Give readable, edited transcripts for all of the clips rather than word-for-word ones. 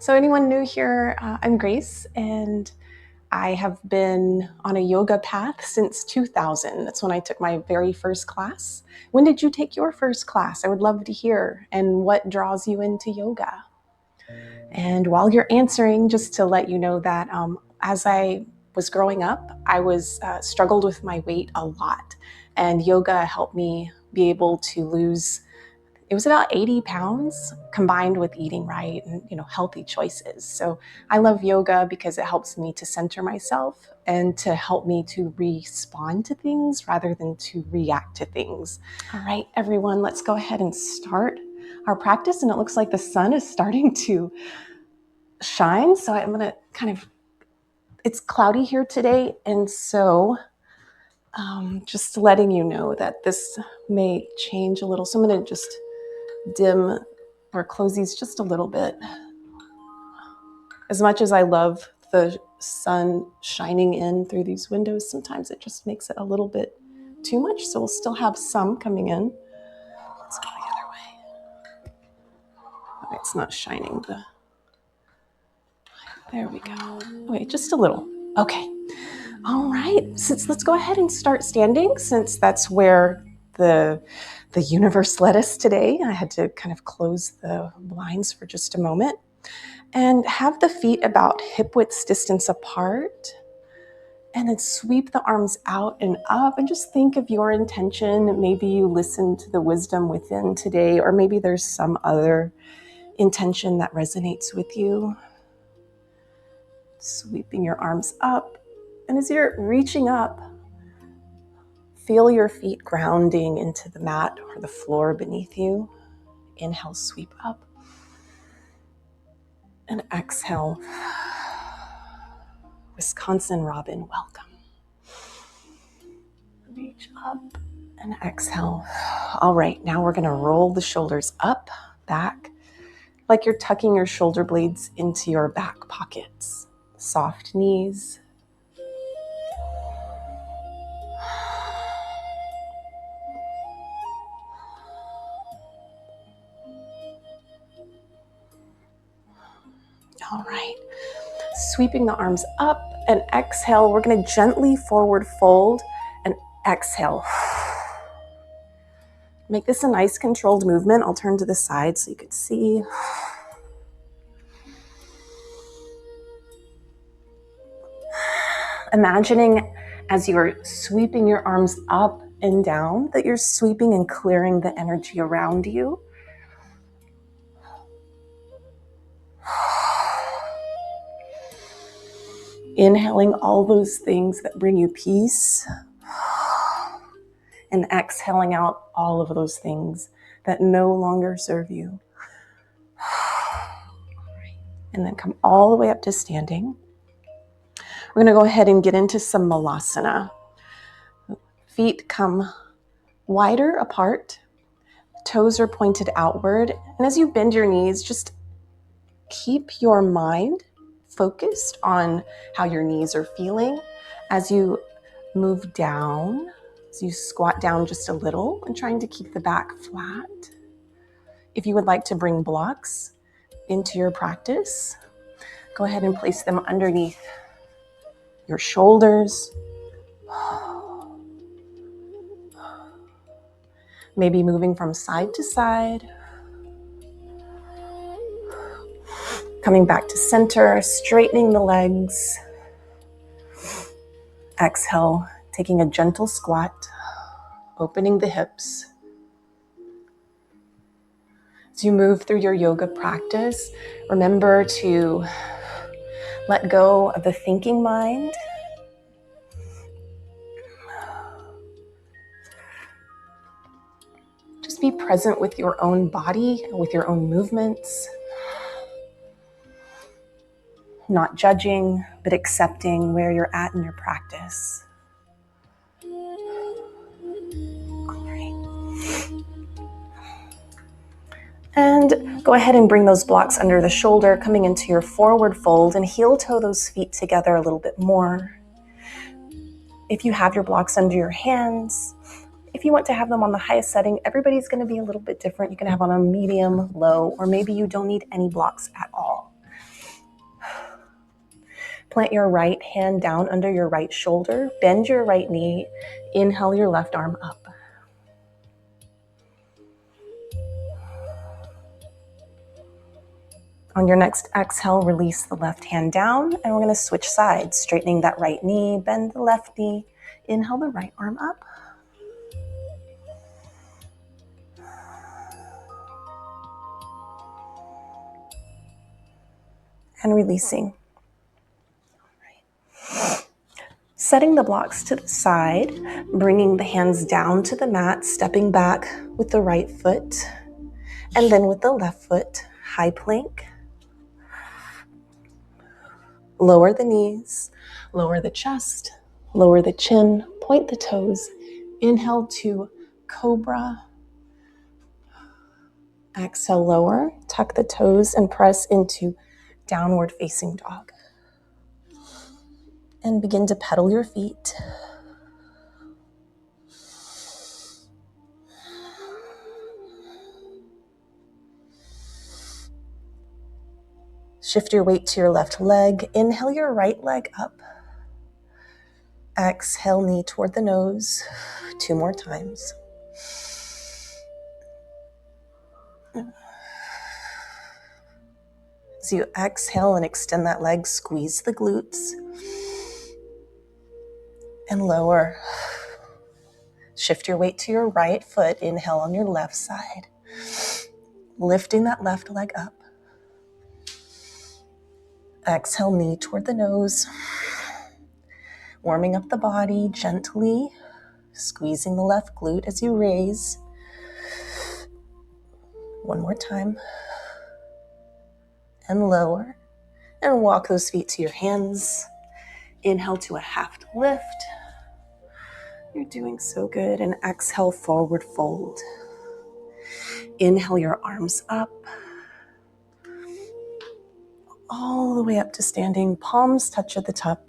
So anyone new here, I'm Grace, and I have been on a yoga path since 2000. That's when I took my very first class. When did you take your first class? I would love to hear. And what draws you into yoga? And while you're answering, just to let you know that as I was growing up, I was struggled with my weight a lot, and yoga helped me be able to lose. It was about 80 pounds combined with eating right and healthy choices. So I love yoga because it helps me to center myself and to help me to respond to things rather than to react to things. All right, everyone, let's go ahead and start our practice. And it looks like the sun is starting to shine. So I'm gonna it's cloudy here today. And so just letting you know that this may change a little. So I'm gonna just dim or close these just a little bit. As much as I love the sun shining in through these windows, sometimes it just makes it a little bit too much. So we'll still have some coming in. Let's go the other way. Oh, it's not shining. There we go. Wait, just a little. Okay. All right. Let's go ahead and start standing, since that's where the universe led us today. I had to kind of close the blinds for just a moment. And have the feet about hip width distance apart. And then sweep the arms out and up, and just think of your intention. Maybe you listen to the wisdom within today, or maybe there's some other intention that resonates with you. Sweeping your arms up. And as you're reaching up, feel your feet grounding into the mat or the floor beneath you. Inhale, sweep up. And exhale. Wisconsin Robin, welcome. Reach up and exhale. All right, now we're gonna roll the shoulders up, back, like you're tucking your shoulder blades into your back pockets. Soft knees. All right, sweeping the arms up and exhale. We're gonna gently forward fold and exhale. Make this a nice controlled movement. I'll turn to the side so you can see. Imagining as you're sweeping your arms up and down that you're sweeping and clearing the energy around you. Inhaling all those things that bring you peace, and exhaling out all of those things that no longer serve you. And then come all the way up to standing. We're going to go ahead and get into some malasana. Feet come wider apart. Toes are pointed outward. And as you bend your knees, just keep your mind focused on how your knees are feeling as you move down, as you squat down just a little, and trying to keep the back flat. If you would like to bring blocks into your practice, go ahead and place them underneath your shoulders. Maybe moving from side to side. Coming back to center, straightening the legs. Exhale, taking a gentle squat, opening the hips. As you move through your yoga practice, remember to let go of the thinking mind. Just be present with your own body, with your own movements. Not judging, but accepting where you're at in your practice. All right. And go ahead and bring those blocks under the shoulder, coming into your forward fold, and heel toe those feet together a little bit more. If you have your blocks under your hands, if you want to have them on the highest setting, everybody's going to be a little bit different. You can have on a medium, low, or maybe you don't need any blocks at all. Plant your right hand down under your right shoulder. Bend your right knee. Inhale your left arm up. On your next exhale, release the left hand down, and we're going to switch sides, straightening that right knee, bend the left knee, inhale the right arm up. And releasing. Setting the blocks to the side, bringing the hands down to the mat, stepping back with the right foot, and then with the left foot, high plank. Lower the knees, lower the chest, lower the chin, point the toes. Inhale to cobra. Exhale, lower, tuck the toes and press into downward facing dog. And begin to pedal your feet. Shift your weight to your left leg. Inhale your right leg up. Exhale, knee toward the nose. 2 more times. As you exhale and extend that leg, squeeze the glutes. And lower. Shift your weight to your right foot. Inhale on your left side. Lifting that left leg up. Exhale, knee toward the nose. Warming up the body gently. Squeezing the left glute as you raise. 1 more time. And lower. And walk those feet to your hands. Inhale to a half lift. You're doing so good. And exhale, forward fold. Inhale your arms up. All the way up to standing. Palms touch at the top.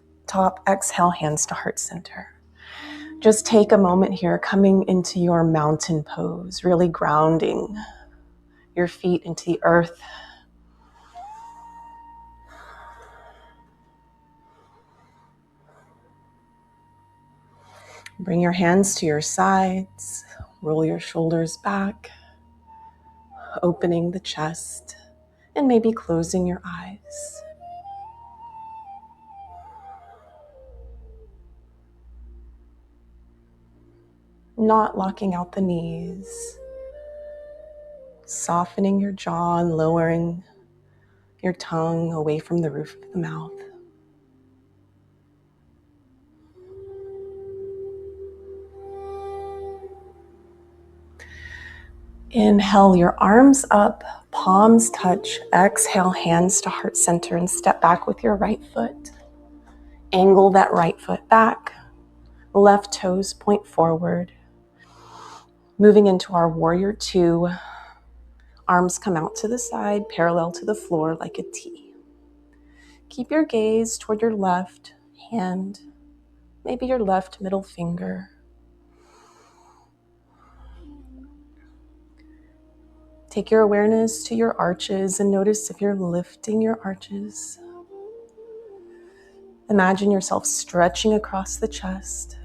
Exhale, hands to heart center. Just take a moment here, coming into your mountain pose, really grounding your feet into the earth. Bring your hands to your sides, roll your shoulders back, opening the chest, and maybe closing your eyes. Not locking out the knees, softening your jaw and lowering your tongue away from the roof of the mouth. Inhale your arms up, palms touch. Exhale, hands to heart center and step back with your right foot. Angle that right foot back. Left toes point forward. Moving into our warrior 2. Arms come out to the side, parallel to the floor like a T. Keep your gaze toward your left hand, maybe your left middle finger. Take your awareness to your arches and notice if you're lifting your arches. Imagine yourself stretching across the chest.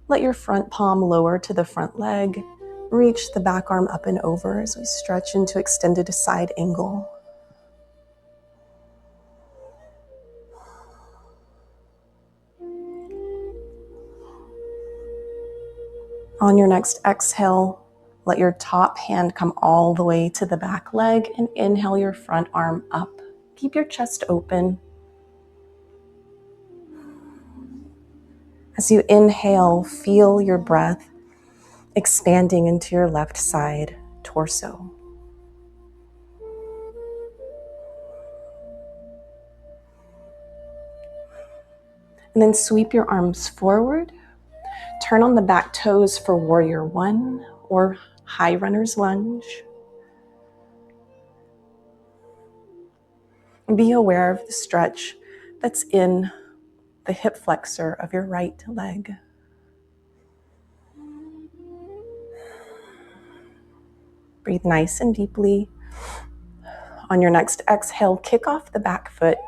Let your front palm lower to the front leg. Reach the back arm up and over as we stretch into extended side angle. On your next exhale, let your top hand come all the way to the back leg and inhale your front arm up. Keep your chest open. As you inhale, feel your breath expanding into your left side torso. And then sweep your arms forward. Turn on the back toes for warrior 1 or high runner's lunge. And be aware of the stretch that's in the hip flexor of your right leg. Breathe nice and deeply. On your next exhale, kick off the back foot,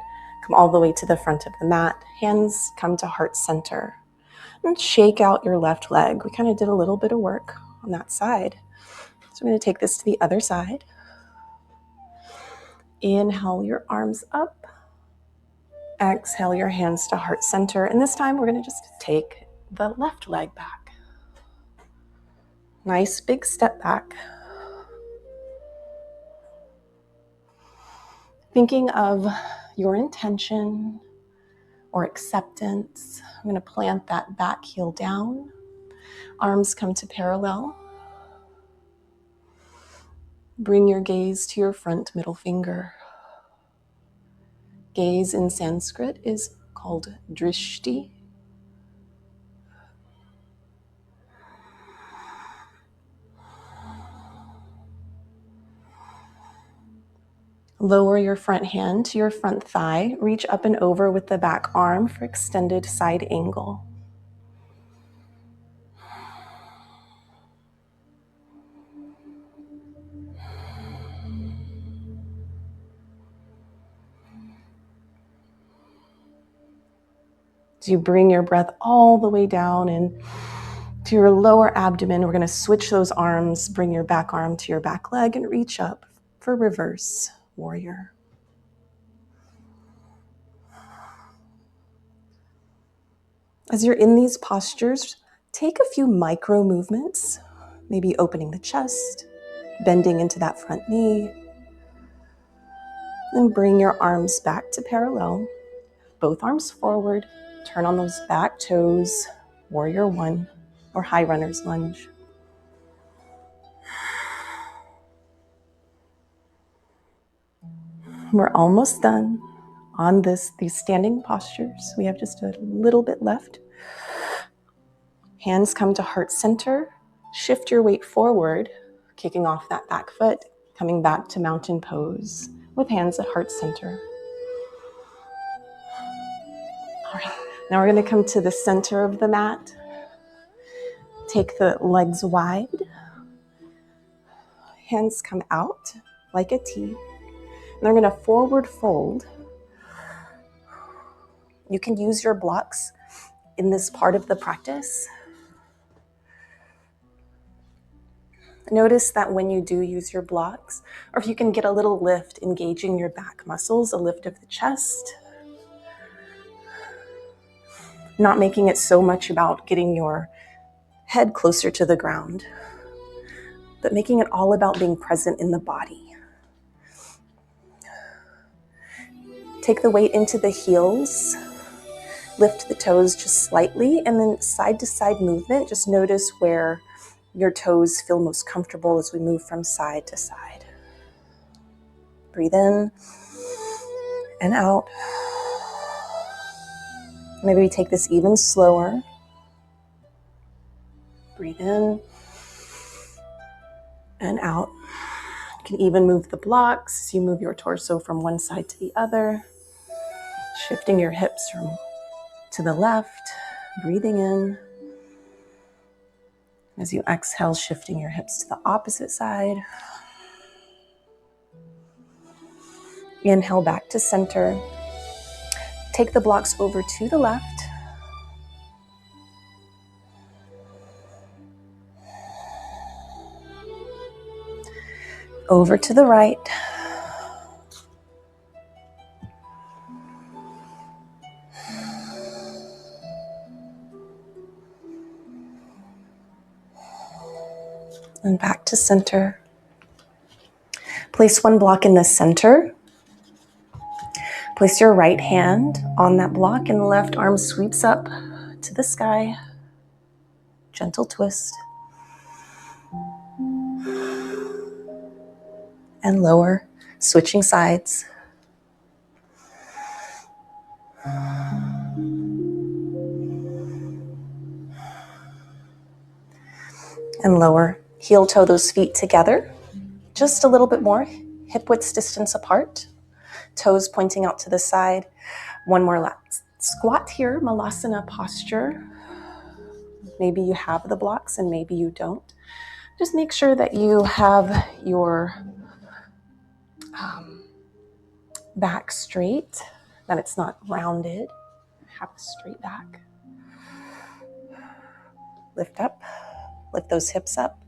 come all the way to the front of the mat. Hands come to heart center. And shake out your left leg. We kind of did a little bit of work on that side. So I'm going to take this to the other side. Inhale your arms up. Exhale your hands to heart center. And this time we're going to just take the left leg back. Nice big step back. Thinking of your intention or acceptance. I'm going to plant that back heel down. Arms come to parallel. Bring your gaze to your front middle finger. Gaze in Sanskrit is called drishti. Lower your front hand to your front thigh. Reach up and over with the back arm for extended side angle. As you bring your breath all the way down and to your lower abdomen, we're going to switch those arms, bring your back arm to your back leg and reach up for reverse warrior. As you're in these postures, take a few micro movements, maybe opening the chest, bending into that front knee, and bring your arms back to parallel. Both arms forward, turn on those back toes, warrior one, or high runner's lunge. We're almost done on these standing postures. We have just a little bit left. Hands come to heart center. Shift your weight forward, kicking off that back foot, coming back to mountain pose with hands at heart center. All right, now we're going to come to the center of the mat. Take the legs wide. Hands come out like a T. And they're going to forward fold. You can use your blocks in this part of the practice. Notice that when you do use your blocks, or if you can get a little lift, engaging your back muscles, a lift of the chest, not making it so much about getting your head closer to the ground, but making it all about being present in the body. Take the weight into the heels, lift the toes just slightly, and then side to side movement. Just notice where your toes feel most comfortable as we move from side to side. Breathe in and out. Maybe we take this even slower. Breathe in and out. You can even move the blocks as you move your torso from one side to the other. Shifting your hips to the left, breathing in. As you exhale, shifting your hips to the opposite side. Inhale back to center. Take the blocks over to the left. Over to the right. And back to center. Place one block in the center. Place your right hand on that block and the left arm sweeps up to the sky. Gentle twist. And lower, switching sides. And lower. Heel toe those feet together. Just a little bit more, hip width distance apart. Toes pointing out to the side. One more lap. Squat here, Malasana posture. Maybe you have the blocks and maybe you don't. Just make sure that you have your back straight, that it's not rounded. Have a straight back. Lift up, lift those hips up.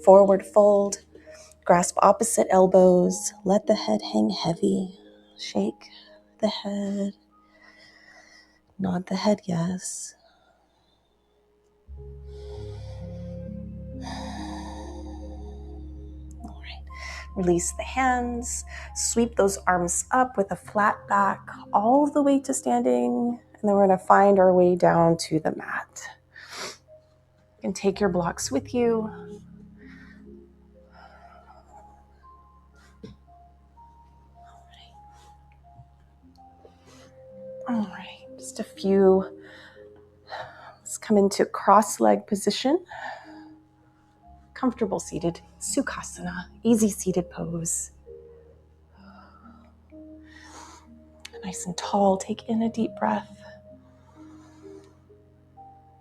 Forward fold, grasp opposite elbows. Let the head hang heavy. Shake the head. Nod the head yes. All right. Release the hands. Sweep those arms up with a flat back all the way to standing. And then we're going to find our way down to the mat. You can take your blocks with you. All right. Just a few. Let's come into cross leg position. Comfortable seated Sukhasana, easy seated pose. Nice and tall, take in a deep breath.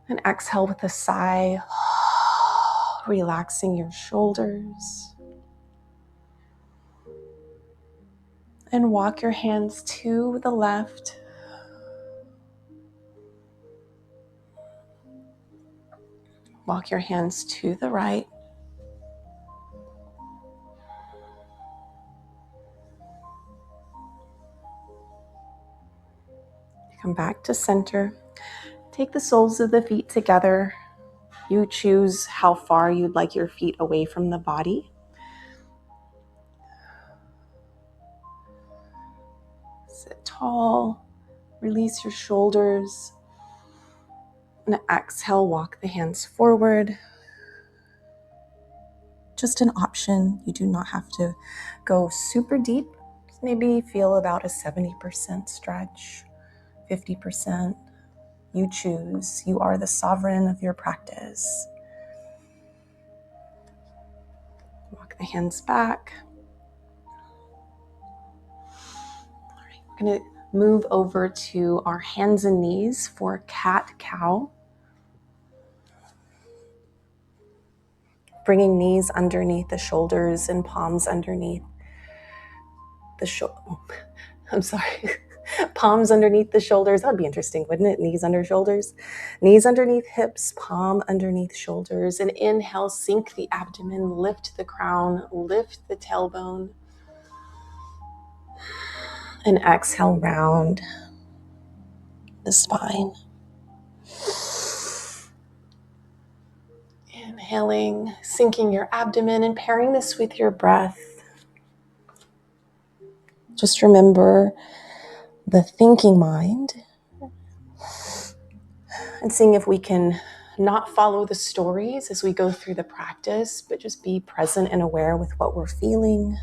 And exhale with a sigh, relaxing your shoulders. And walk your hands to the left. Walk your hands to the right. Come back to center. Take the soles of the feet together. You choose how far you'd like your feet away from the body. Sit tall. Release your shoulders. And exhale, walk the hands forward. Just an option. You do not have to go super deep. Just maybe feel about a 70% stretch, 50%. You choose. You are the sovereign of your practice. Walk the hands back. All right, we're going to move over to our hands and knees for cat-cow. Bringing knees underneath the shoulders and palms underneath the I'm sorry. Palms underneath the shoulders. That would be interesting, wouldn't it? Knees under shoulders. Knees underneath hips, palm underneath shoulders. And inhale, sink the abdomen, lift the crown, lift the tailbone. And exhale, round the spine. Inhaling, sinking your abdomen and pairing this with your breath. Just remember the thinking mind and seeing if we can not follow the stories as we go through the practice, but just be present and aware with what we're feeling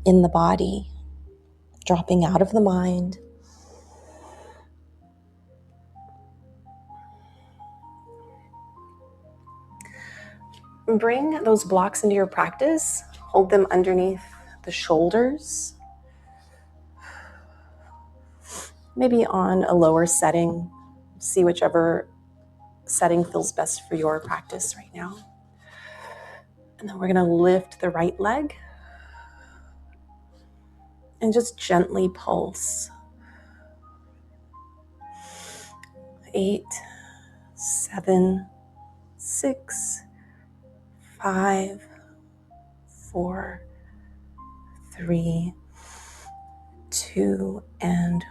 in the body, dropping out of the mind. Bring those blocks into your practice. Hold them underneath the shoulders. Maybe on a lower setting. See whichever setting feels best for your practice right now. And then we're going to lift the right leg and just gently pulse. 8, 7, 6, 5, 4, 3, 2, and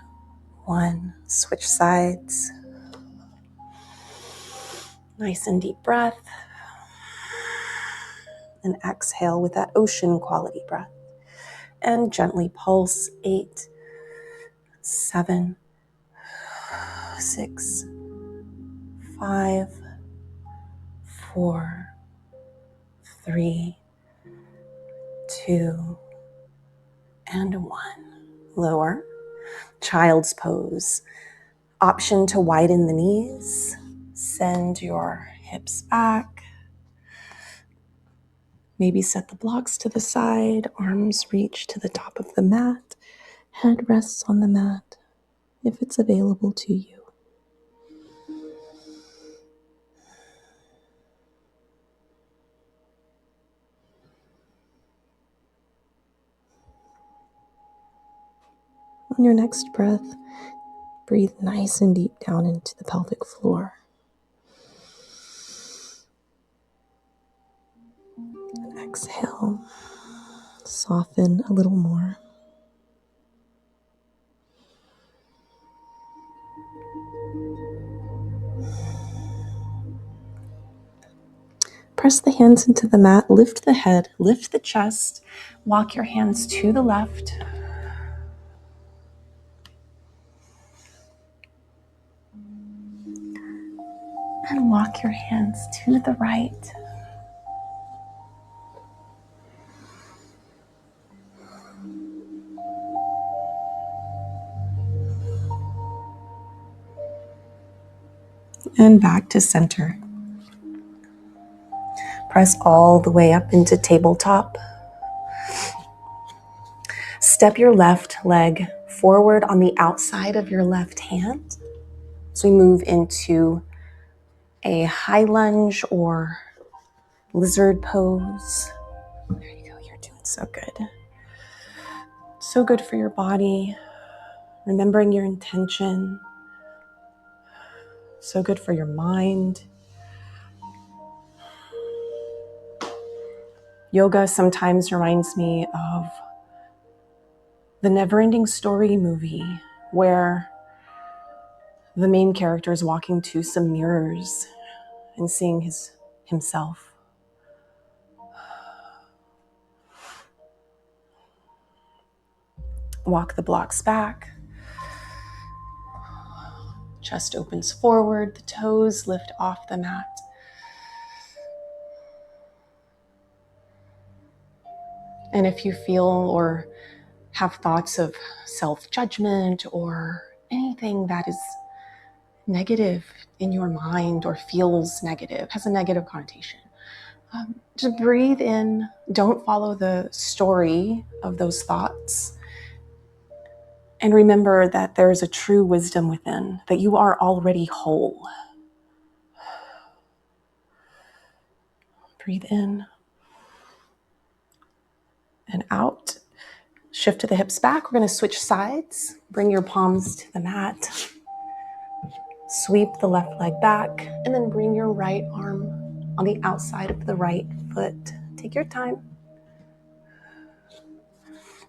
1. Switch sides. Nice and deep breath. And exhale with that ocean quality breath. And gently pulse. 8, 7, 6, 5, 4, 3, 2, and 1. Lower. Child's pose. Option to widen the knees. Send your hips back. Maybe set the blocks to the side. Arms reach to the top of the mat. Head rests on the mat if it's available to you. On your next breath, breathe nice and deep down into the pelvic floor. And exhale, soften a little more. Press the hands into the mat, lift the head, lift the chest, walk your hands to the left. And walk your hands to the right. And back to center. Press all the way up into tabletop. Step your left leg forward on the outside of your left hand. So we move into a high lunge or lizard pose. There you go, you're doing so good. So good for your body. Remembering your intention. So good for your mind. Yoga sometimes reminds me of the Never-Ending Story movie where the main character is walking to some mirrors and seeing himself. Walk the blocks back. Chest opens forward, the toes lift off the mat. And if you feel or have thoughts of self-judgment or anything that is negative in your mind or feels negative, has a negative connotation, just breathe in. Don't follow the story of those thoughts. And remember that there is a true wisdom within, that you are already whole. Breathe in and out. Shift to the hips back. We're going to switch sides. Bring your palms to the mat. Sweep the left leg back, and then bring your right arm on the outside of the right foot. Take your time.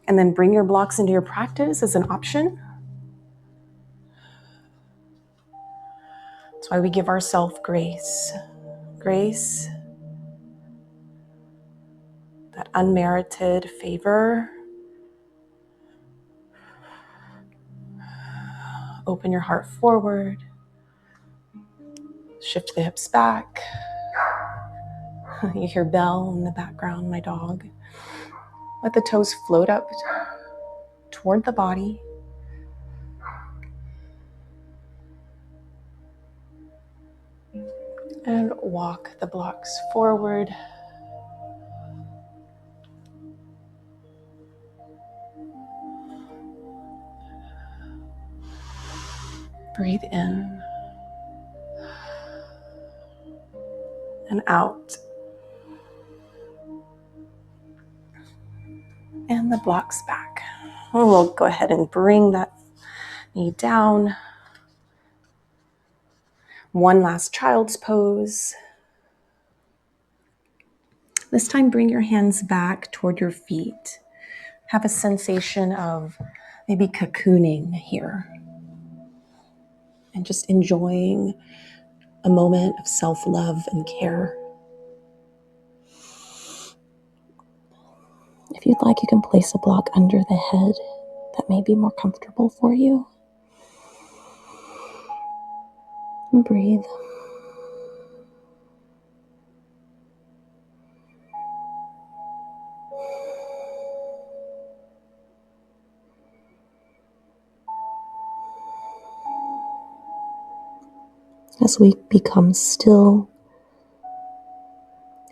And then bring your blocks into your practice as an option. That's why we give ourselves grace. Grace, that unmerited favor. Open your heart forward. Shift the hips back. You hear Belle in the background, my dog. Let the toes float up toward the body. And walk the blocks forward. Breathe in and out. And the blocks back. We'll go ahead and bring that knee down. One last child's pose. This time, bring your hands back toward your feet. Have a sensation of maybe cocooning here. And just enjoying a moment of self-love and care. If you'd like, you can place a block under the head that may be more comfortable for you. And breathe. As we become still,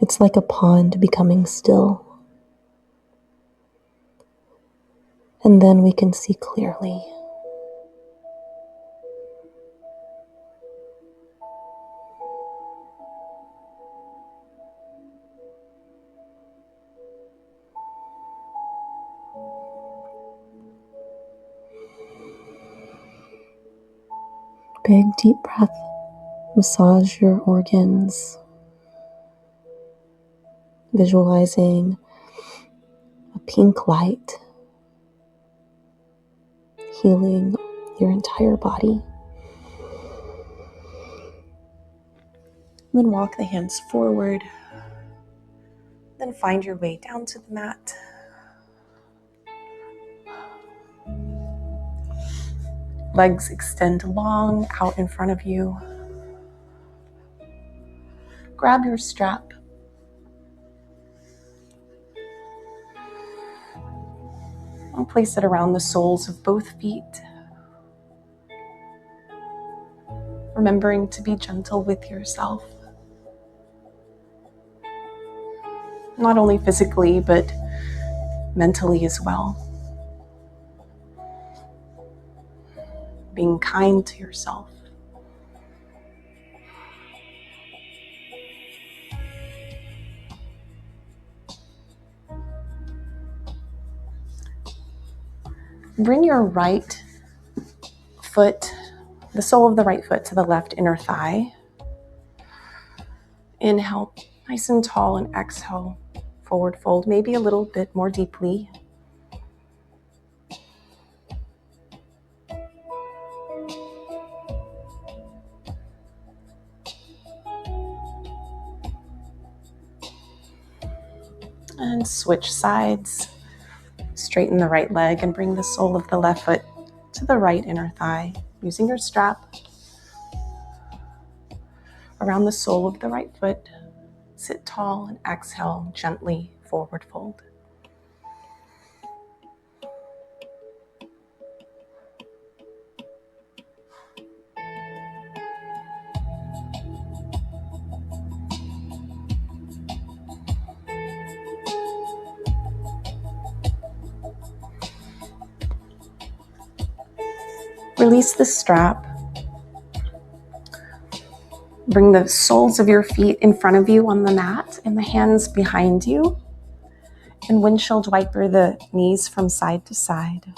it's like a pond becoming still. And then we can see clearly. Big deep breath. Massage your organs, visualizing a pink light healing your entire body. Then walk the hands forward. Then find your way down to the mat. Legs extend long out in front of you. Grab your strap. And place it around the soles of both feet. Remembering to be gentle with yourself. Not only physically, but mentally as well. Being kind to yourself. Bring your right foot, the sole of the right foot, to the left inner thigh. Inhale, nice and tall, and exhale, forward fold, maybe a little bit more deeply. And switch sides. Straighten the right leg and bring the sole of the left foot to the right inner thigh, using your strap around the sole of the right foot. Sit tall and exhale, gently forward fold. Release the strap. Bring the soles of your feet in front of you on the mat and the hands behind you. And windshield wiper the knees from side to side.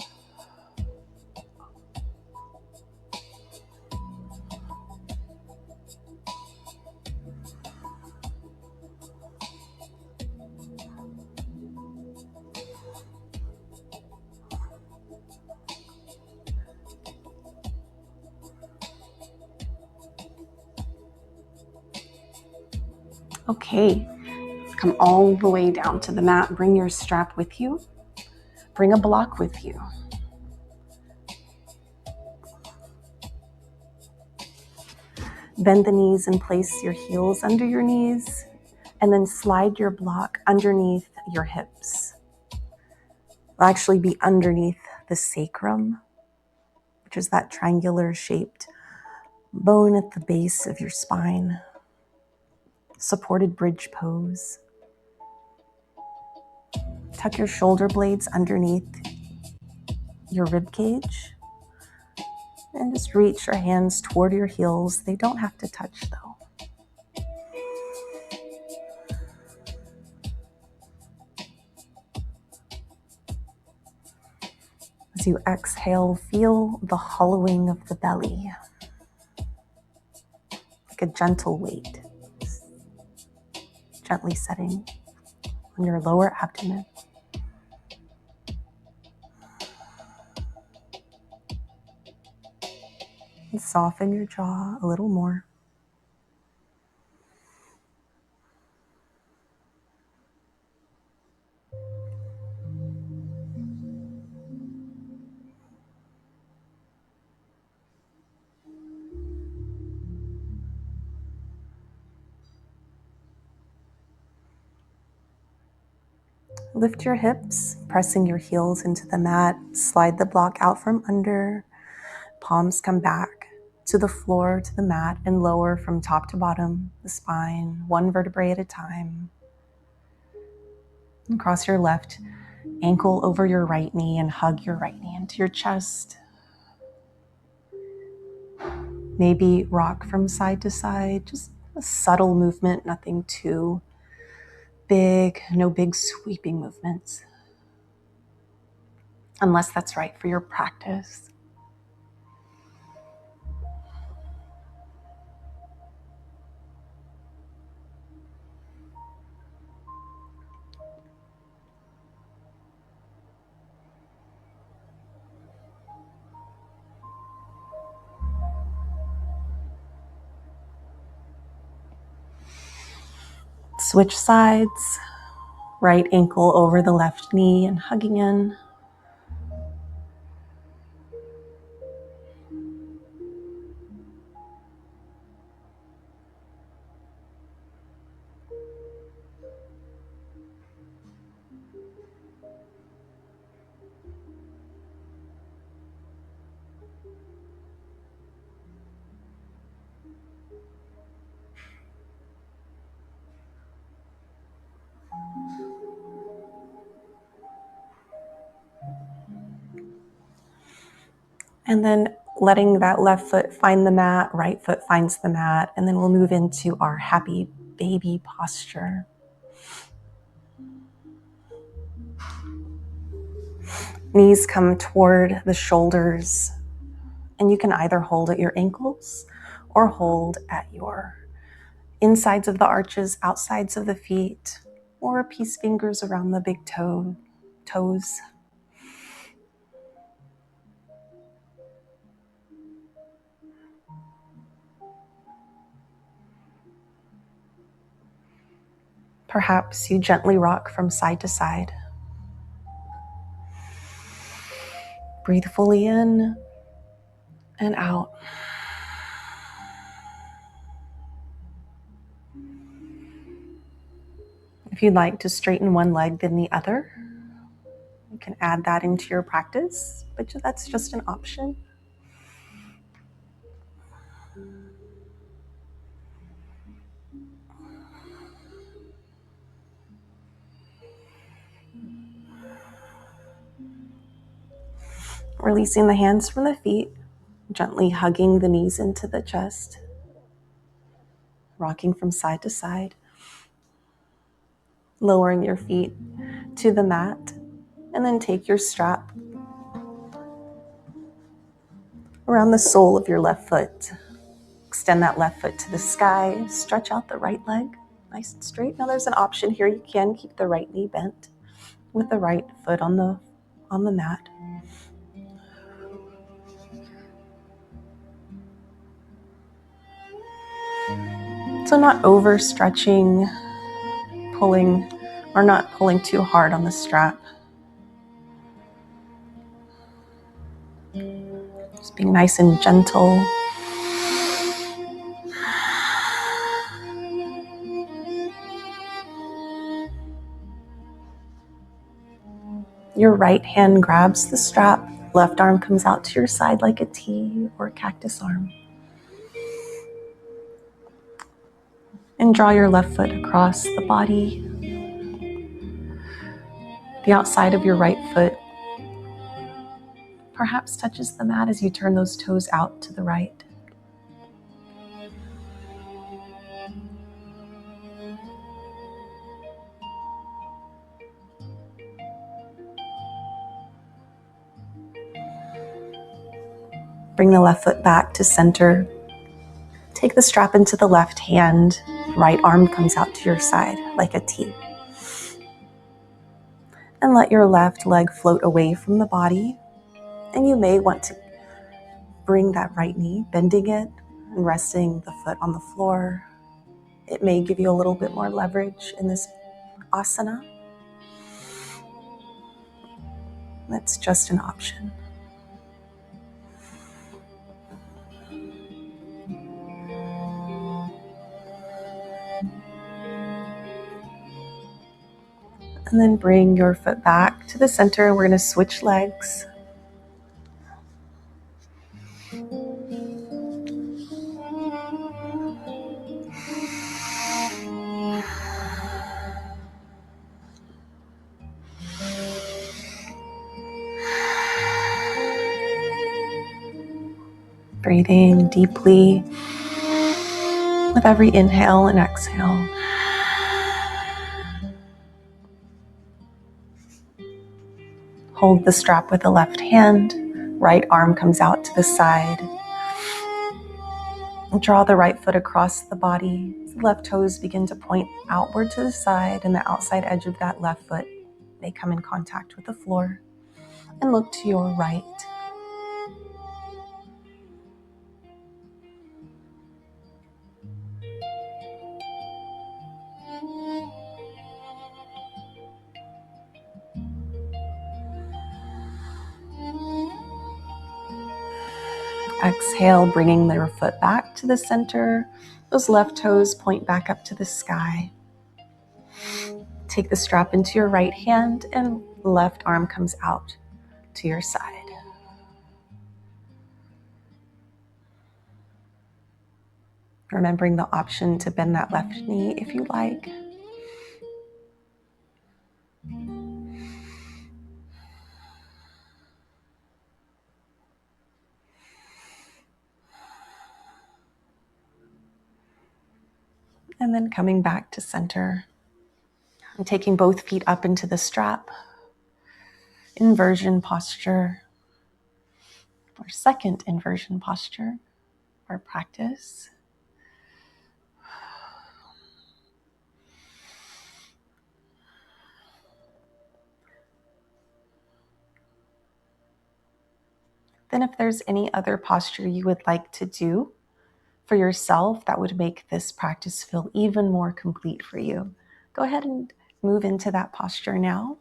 Okay, come all the way down to the mat. Bring your strap with you. Bring a block with you. Bend the knees and place your heels under your knees, and then slide your block underneath your hips. It'll actually be underneath the sacrum, which is that triangular shaped bone at the base of your spine. Supported bridge pose. Tuck your shoulder blades underneath your rib cage. And just reach your hands toward your heels. They don't have to touch though. As you exhale, feel the hollowing of the belly. Like a gentle weight. Gently setting on your lower abdomen. And soften your jaw a little more. Lift your hips, pressing your heels into the mat. Slide the block out from under. Palms come back to the floor, to the mat, and lower from top to bottom, the spine, one vertebrae at a time. And cross your left ankle over your right knee and hug your right knee into your chest. Maybe rock from side to side, just a subtle movement, nothing too big, no big sweeping movements. Unless that's right for your practice. Switch sides, right ankle over the left knee and hugging in. And then letting that left foot find the mat, right foot finds the mat, and then we'll move into our happy baby posture. Knees come toward the shoulders, and you can either hold at your ankles or hold at your insides of the arches, outsides of the feet, or peace fingers around the big toes. Perhaps you gently rock from side to side. Breathe fully in and out. If you'd like to straighten one leg then the other, you can add that into your practice, but that's just an option. Releasing the hands from the feet, gently hugging the knees into the chest, rocking from side to side, lowering your feet to the mat, and then take your strap around the sole of your left foot. Extend that left foot to the sky, stretch out the right leg, nice and straight. Now there's an option here. You can keep the right knee bent with the right foot on the mat. So not overstretching, pulling, or not pulling too hard on the strap. Just being nice and gentle. Your right hand grabs the strap, left arm comes out to your side like a T or a cactus arm. And draw your left foot across the body. The outside of your right foot perhaps touches the mat as you turn those toes out to the right. Bring the left foot back to center. Take the strap into the left hand. Right arm comes out to your side like a T. And let your left leg float away from the body. And you may want to bring that right knee, bending it and resting the foot on the floor. It may give you a little bit more leverage in this asana. That's just an option. And then bring your foot back to the center. We're going to switch legs. Breathing deeply with every inhale and exhale. Hold the strap with the left hand. Right arm comes out to the side. Draw the right foot across the body. Left toes begin to point outward to the side, and the outside edge of that left foot may come in contact with the floor. And look to your right. Exhale, bringing their foot back to the center. Those left toes point back up to the sky. Take the strap into your right hand and left arm comes out to your side. Remembering the option to bend that left knee if you like. And then coming back to center and taking both feet up into the strap. Inversion posture, our second inversion posture, our practice. Then if there's any other posture you would like to do for yourself that would make this practice feel even more complete for you, go ahead and move into that posture now.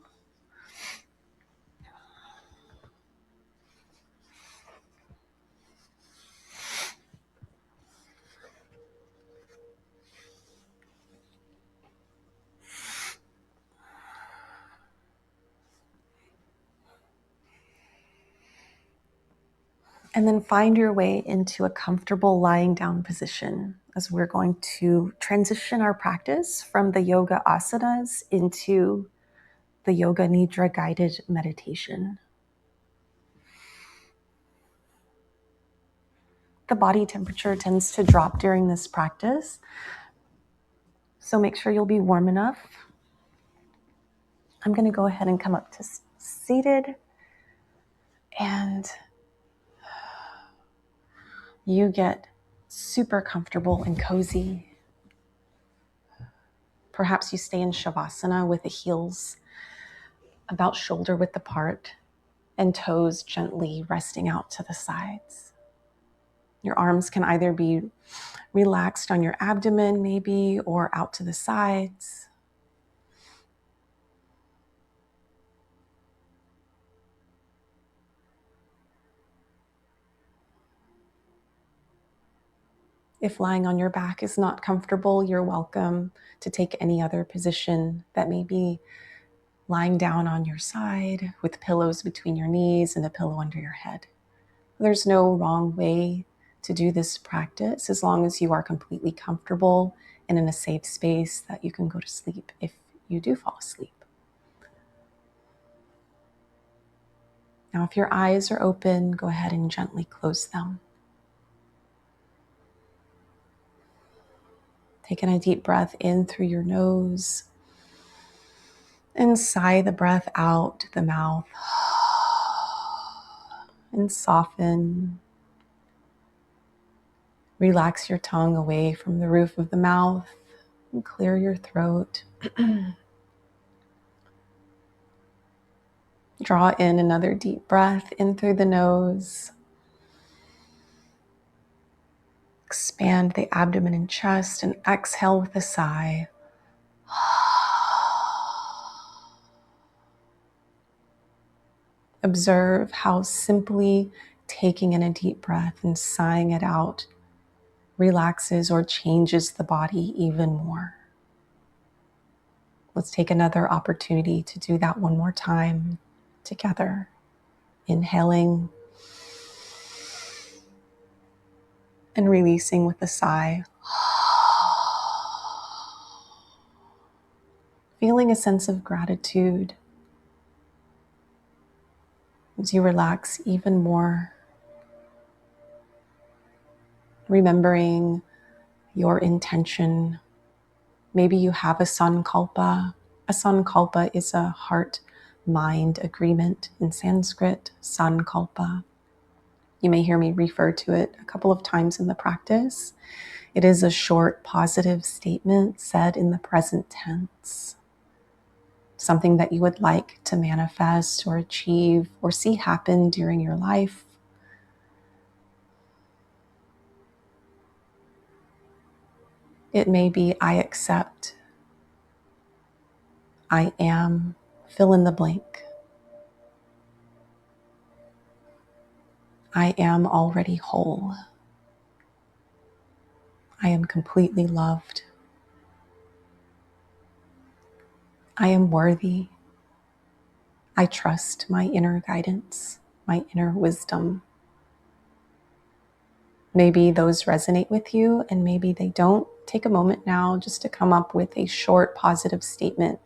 And then find your way into a comfortable lying down position as we're going to transition our practice from the yoga asanas into the Yoga Nidra guided meditation. The body temperature tends to drop during this practice, so make sure you'll be warm enough. I'm going to go ahead and come up to seated, and you get super comfortable and cozy. Perhaps you stay in Shavasana with the heels about shoulder width apart and toes gently resting out to the sides. Your arms can either be relaxed on your abdomen maybe, or out to the sides. If lying on your back is not comfortable, you're welcome to take any other position that may be lying down on your side with pillows between your knees and a pillow under your head. There's no wrong way to do this practice as long as you are completely comfortable and in a safe space that you can go to sleep if you do fall asleep. Now, if your eyes are open, go ahead and gently close them. Taking a deep breath in through your nose and sigh the breath out the mouth and soften. Relax your tongue away from the roof of the mouth and clear your throat. Draw in another deep breath in through the nose. Expand the abdomen and chest and exhale with a sigh. Observe how simply taking in a deep breath and sighing it out relaxes or changes the body even more. Let's take another opportunity to do that one more time together. Inhaling and releasing with a sigh. Feeling a sense of gratitude as you relax even more. Remembering your intention. Maybe you have a sankalpa. A sankalpa is a heart-mind agreement in Sanskrit, sankalpa. You may hear me refer to it a couple of times in the practice. It is a short positive statement said in the present tense. Something that you would like to manifest or achieve or see happen during your life. It may be, I accept, I am, fill in the blank. I am already whole. I am completely loved. I am worthy. I trust my inner guidance, my inner wisdom. Maybe those resonate with you and maybe they don't. Take a moment now just to come up with a short positive statement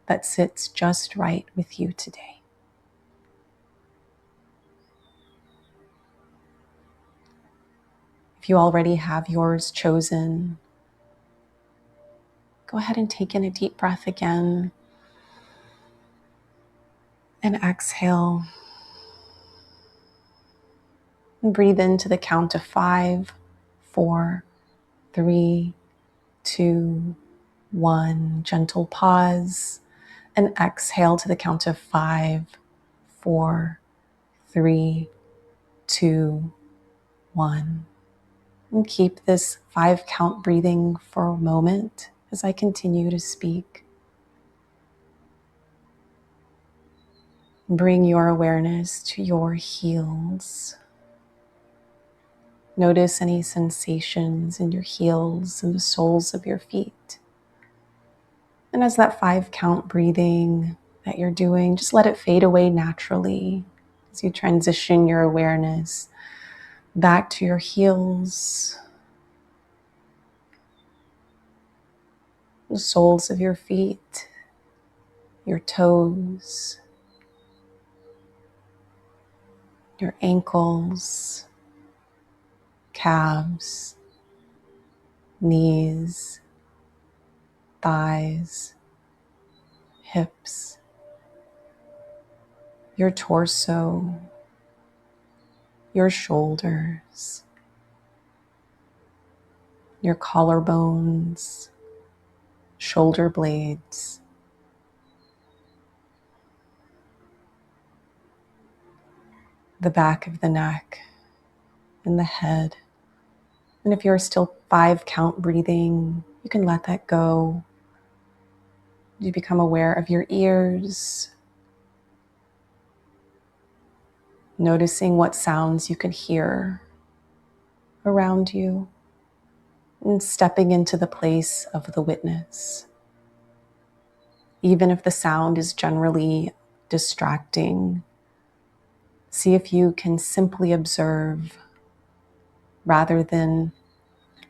that sits just right with you today. If you already have yours chosen, go ahead and take in a deep breath again and exhale. And breathe into the count of 5, 4, 3, 2, 1. Gentle pause and exhale to the count of 5, 4, 3, 2, 1. And keep this 5 count breathing for a moment as I continue to speak. Bring your awareness to your heels. Notice any sensations in your heels and the soles of your feet. And as that 5 count breathing that you're doing, just let it fade away naturally as you transition your awareness back to your heels, the soles of your feet, your toes, your ankles, calves, knees, thighs, hips, your torso, your shoulders, your collarbones, shoulder blades, the back of the neck and the head. And if you're still 5 count breathing, you can let that go. You become aware of your ears, noticing what sounds you can hear around you, and stepping into the place of the witness. Even if the sound is generally distracting, see if you can simply observe rather than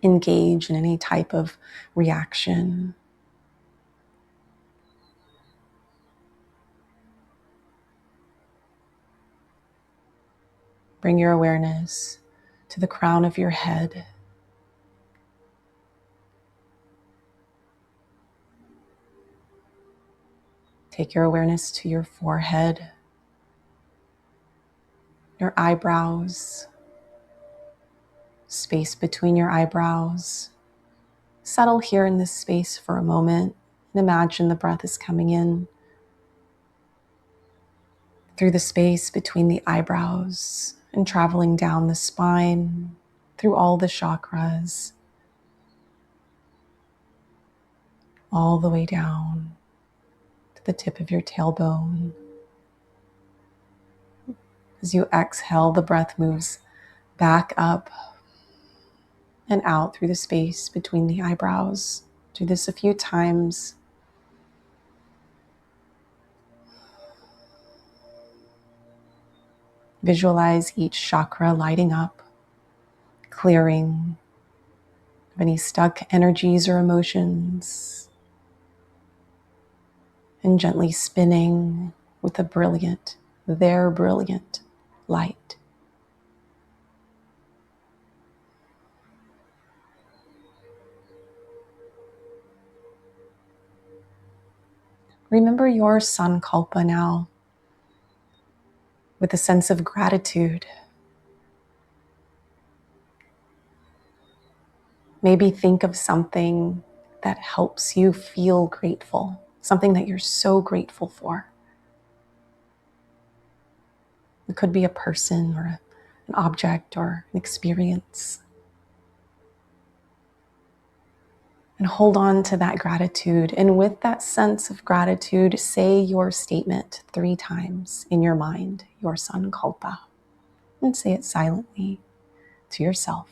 engage in any type of reaction. Bring your awareness to the crown of your head. Take your awareness to your forehead, your eyebrows, space between your eyebrows. Settle here in this space for a moment and imagine the breath is coming in through the space between the eyebrows and traveling down the spine, through all the chakras, all the way down to the tip of your tailbone. As you exhale, the breath moves back up and out through the space between the eyebrows. Do this a few times. Visualize each chakra lighting up, clearing of any stuck energies or emotions, and gently spinning with their brilliant light. Remember your sankalpa now with a sense of gratitude. Maybe think of something that helps you feel grateful, something that you're so grateful for. It could be a person or an object or an experience. And hold on to that gratitude. And with that sense of gratitude, say your statement 3 times in your mind, your sankalpa. and say it silently to yourself.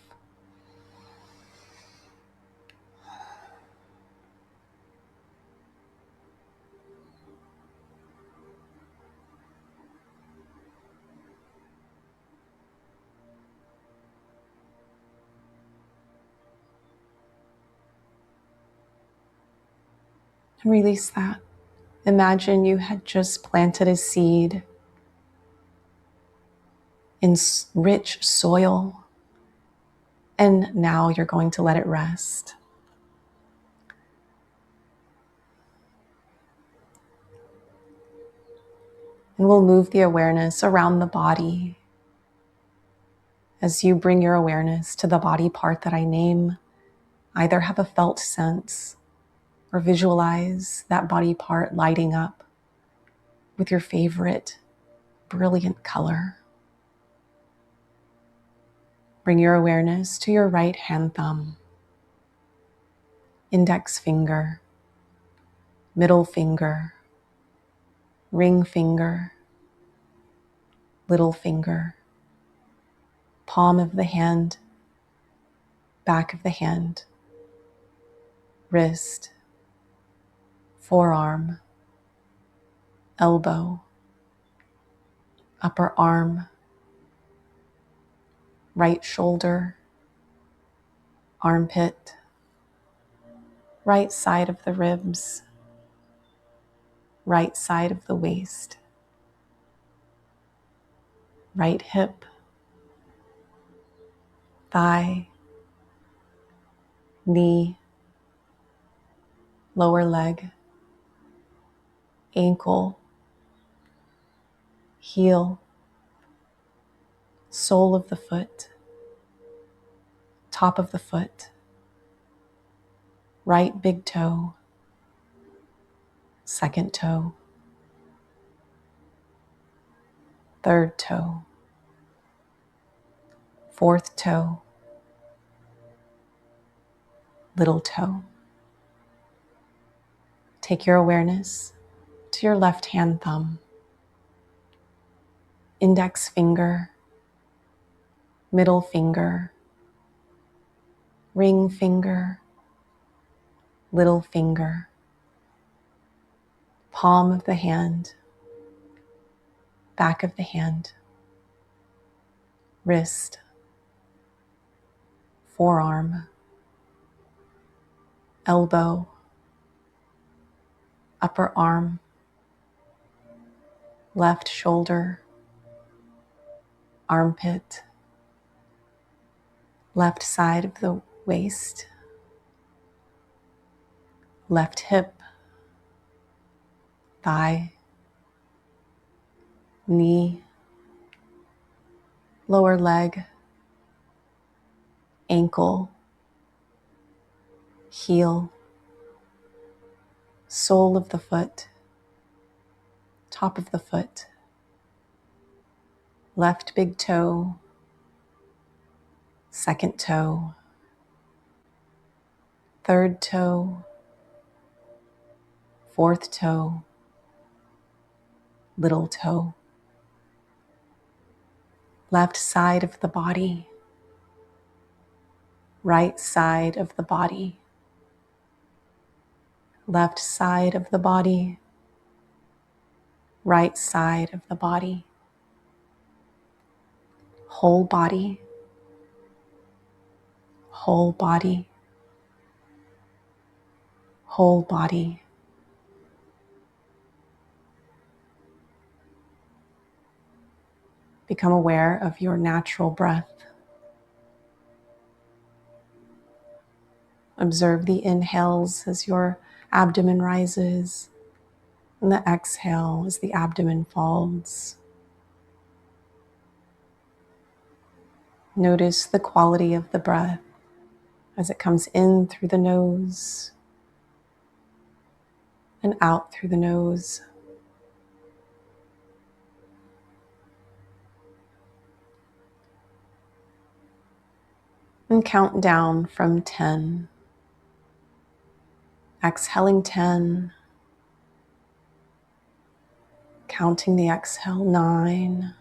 And release that. Imagine you had just planted a seed in rich soil, and now you're going to let it rest. And we'll move the awareness around the body as you bring your awareness to the body part that I name. Either have a felt sense or visualize that body part lighting up with your favorite brilliant color. Bring your awareness to your right hand thumb, index finger, middle finger, ring finger, little finger, palm of the hand, back of the hand, wrist, forearm, elbow, upper arm, right shoulder, armpit, right side of the ribs, right side of the waist, right hip, thigh, knee, lower leg, ankle, heel, sole of the foot, top of the foot, right big toe, second toe, third toe, fourth toe, little toe. Take your awareness to your left hand thumb, index finger, middle finger, ring finger, little finger, palm of the hand, back of the hand, wrist, forearm, elbow, upper arm, left shoulder, armpit, left side of the waist, left hip, thigh, knee, lower leg, ankle, heel, sole of the foot, top of the foot, left big toe, second toe, third toe, fourth toe, little toe, left side of the body, right side of the body, left side of the body, right side of the body, whole body, whole body, whole body. Become aware of your natural breath. Observe the inhales as your abdomen rises and the exhale as the abdomen falls. Notice the quality of the breath as it comes in through the nose and out through the nose. And count down from 10. Exhaling 10. Counting the exhale 9.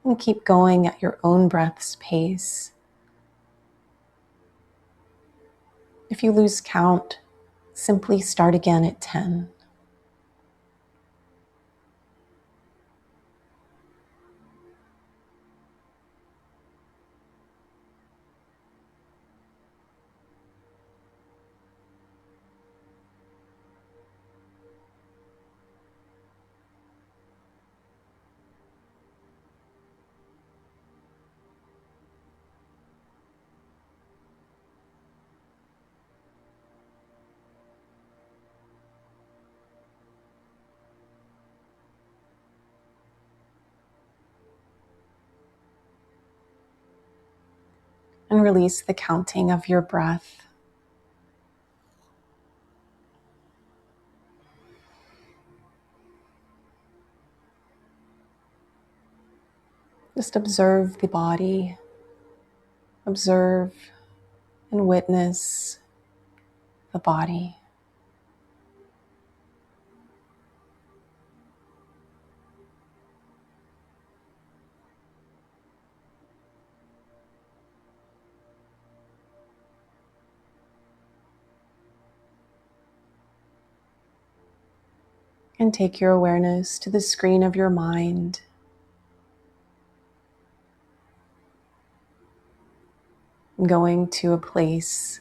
And keep going at your own breath's pace. If you lose count, simply start again at 10. And release the counting of your breath. Just observe the body, observe and witness the body. And take your awareness to the screen of your mind. Going to a place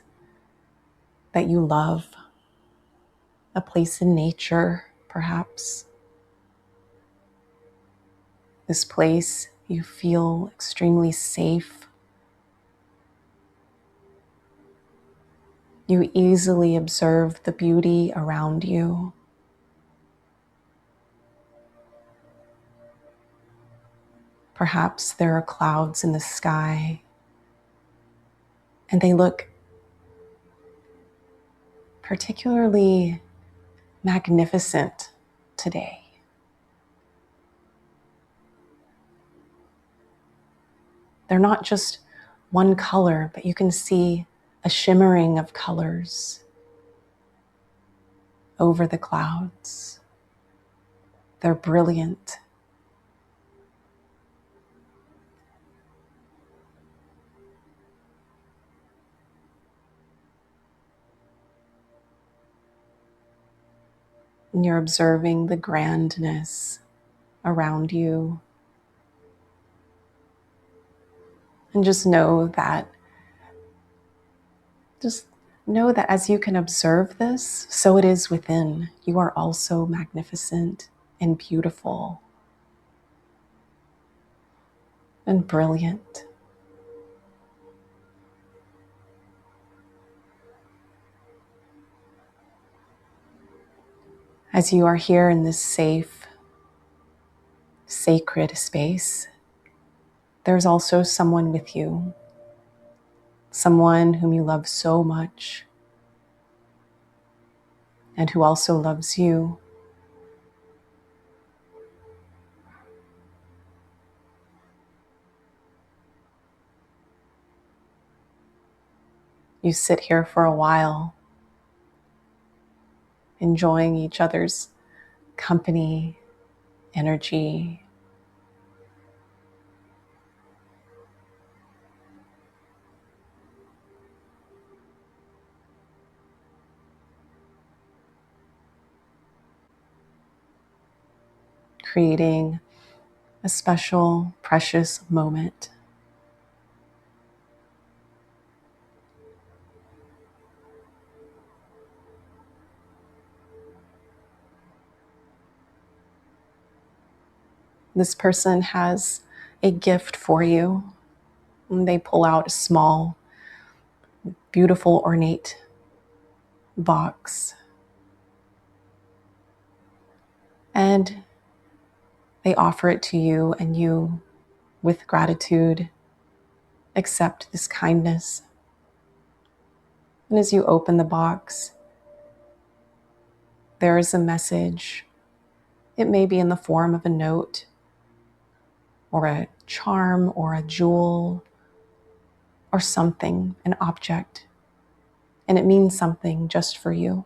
that you love, a place in nature, perhaps. This place you feel extremely safe. You easily observe the beauty around you. Perhaps there are clouds in the sky, and they look particularly magnificent today. They're not just one color, but you can see a shimmering of colors over the clouds. They're brilliant. And you're observing the grandness around you. And just know that as you can observe this, so it is within. You are also magnificent and beautiful and brilliant. As you are here in this safe, sacred space, there's also someone with you, someone whom you love so much and who also loves you. You sit here for a while, enjoying each other's company, energy. Creating a special, precious moment. This person has a gift for you. And they pull out a small, beautiful, ornate box. And they offer it to you, and you, with gratitude, accept this kindness. And as you open the box, there is a message. It may be in the form of a note, or a charm, or a jewel, or something, an object. And it means something just for you.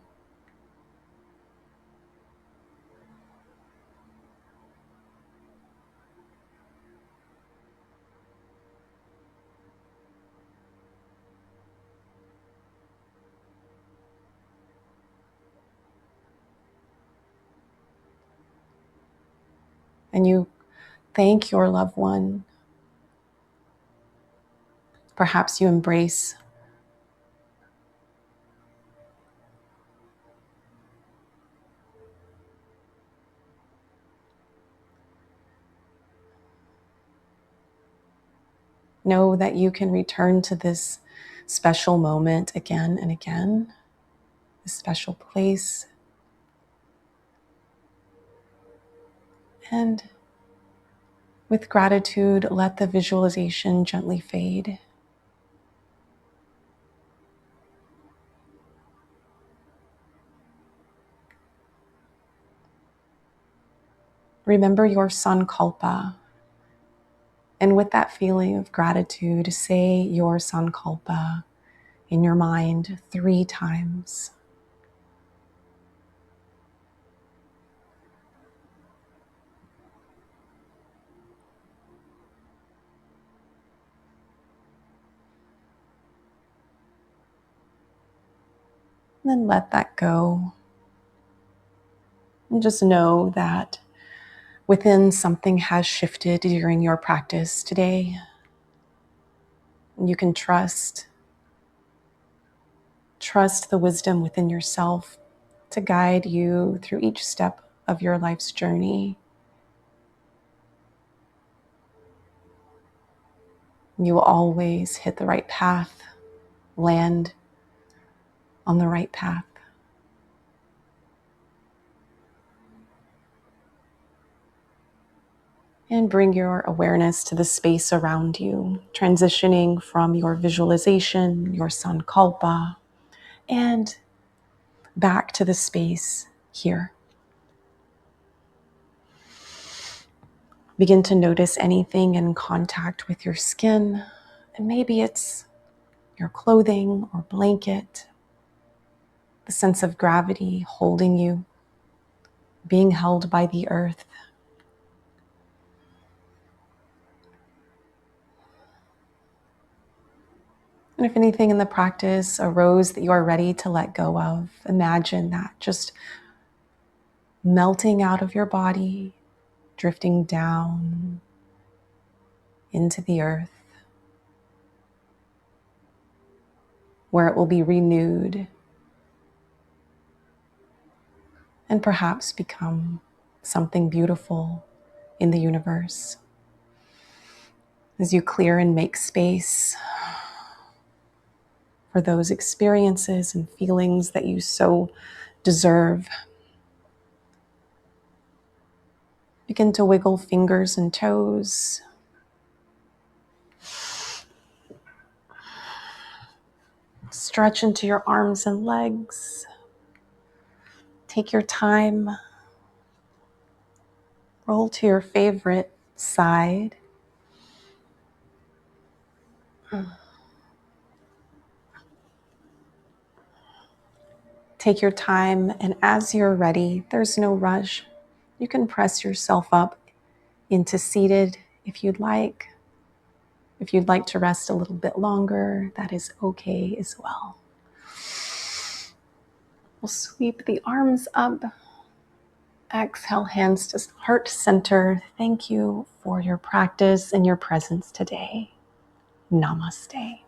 and you thank your loved one. Perhaps you embrace know that you can return to this special moment again and again, this special place. And with gratitude, let the visualization gently fade. Remember your sankalpa. And with that feeling of gratitude, say your sankalpa in your mind 3 times. And then let that go. And just know that within something has shifted during your practice today. And you can trust the wisdom within yourself to guide you through each step of your life's journey. You will always hit the right path, land on the right path. And bring your awareness to the space around you, transitioning from your visualization, your sankalpa, and back to the space here. Begin to notice anything in contact with your skin, and maybe it's your clothing or blanket, the sense of gravity holding you, being held by the earth. And if anything in the practice arose that you are ready to let go of, imagine that just melting out of your body, drifting down into the earth, where it will be renewed and perhaps become something beautiful in the universe. As you clear and make space for those experiences and feelings that you so deserve, begin to wiggle fingers and toes. Stretch into your arms and legs. Take your time. Roll to your favorite side. Take your time, and as you're ready, there's no rush. You can press yourself up into seated if you'd like. If you'd like to rest a little bit longer, that is okay as well. We'll sweep the arms up. Exhale, hands to heart center. Thank you for your practice and your presence today. Namaste.